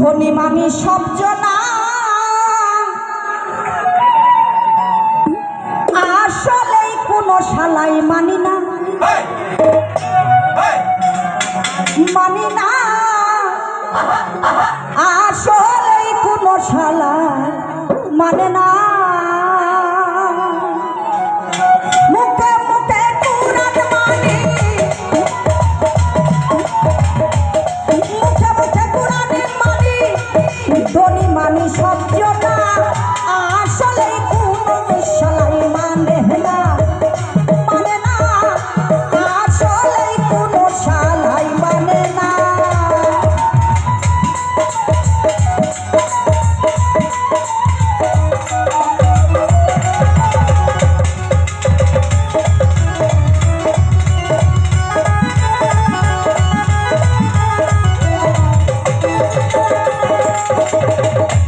ধনী মানি সব জনা আসলে কোনো শালাই মানি না মানি না আসলে কোনো শালাই মানে না মুখে মুখে কুরআন মানি মুখে মুখে কুরআন মানি ধনী মানি সব জনা আসলে কোনো শালাই মানে না মানে না আসলে কোনো শালাই মানে না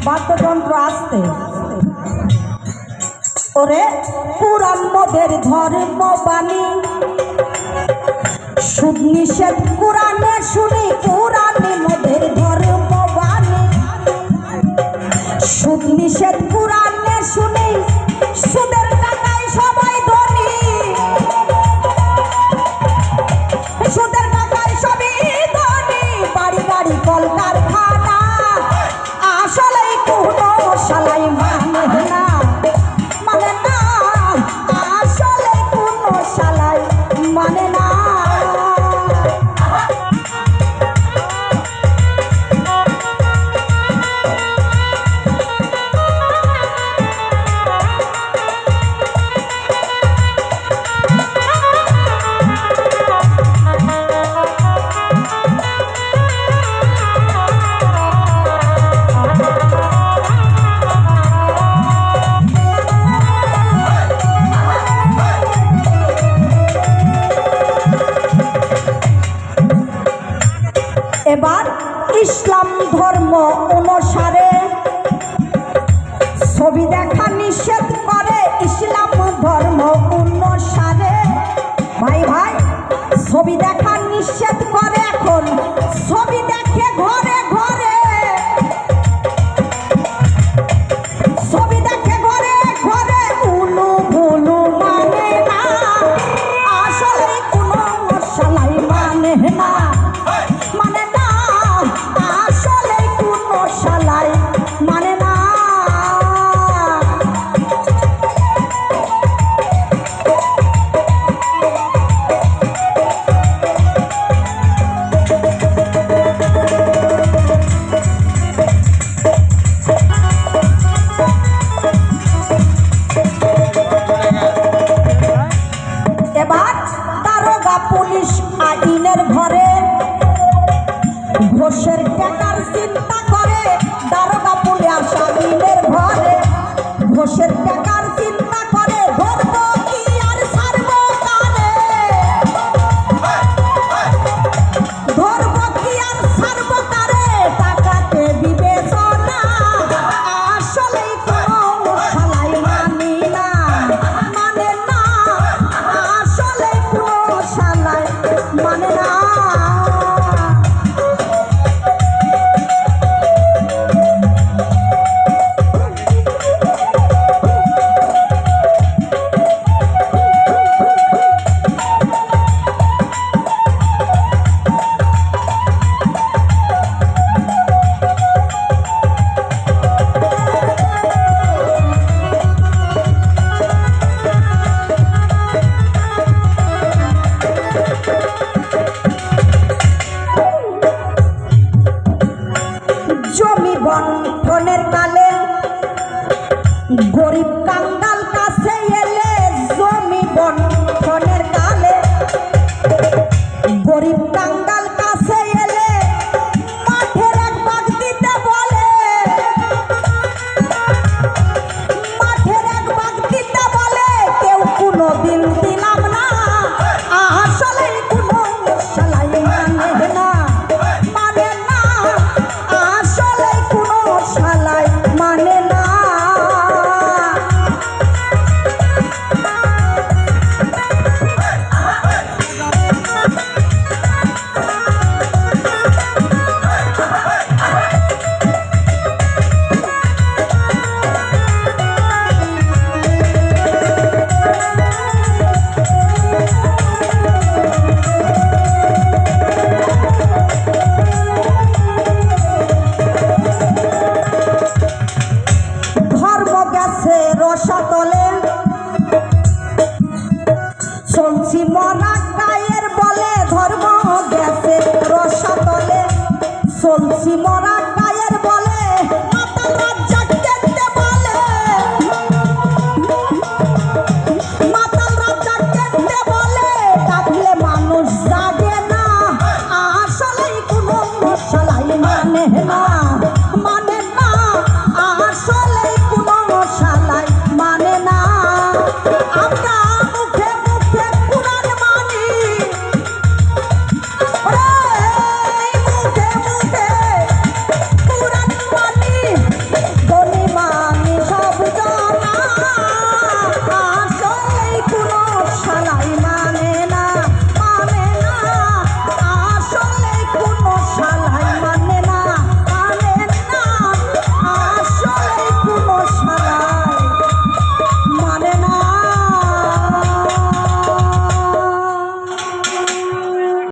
বাদ্যযন্ত্র আসতে ওরে কুরআন মোদের ধর্ম বাণী সুদ নিষেধ কুরআনে শুনি কুরআনে মোদের ধর্ম বাণী সুদ নিষেধ কুরআনে শুনি সুদের টাকায় সবাই ধনী সুদের টাকায় সবই ধনী বাড়ি গাড়ি কলকারখানা আসলে কোনো শালাই মানে না মানে না আসলে কোনো শালাই মানে না এবার ইসলাম ধর্ম অনুসারে ছবি দেখা নিষেধ করে ইসলাম ধর্ম অনুসারে ভাই ভাই ছবি দেখা নিষেধ করে এখন ছবি দেখে ঘরে ঘরে ছবি দেখে ঘরে ঘরে উলু ভুলু মানে না আসলে কোনো শালাই মানে না মানে না আসলে কোনো শালাই মানে না এবার দারোগা পুলিশ আইনের ঘরে ঘোষের টাকার চিন্তা করে দারোগা পুলিশ আইনের ঘরে ঘোষের টাকার চিন্তা করে ধরব কি আর ছাড়ব কারে ধরব কি আর ছাড়ব কারে টাকাতে বিবেচনা আসলে কোনো শালাই মানি না মানে না আসলে কোনো শালাই মানে না জমি বন্টনের কালে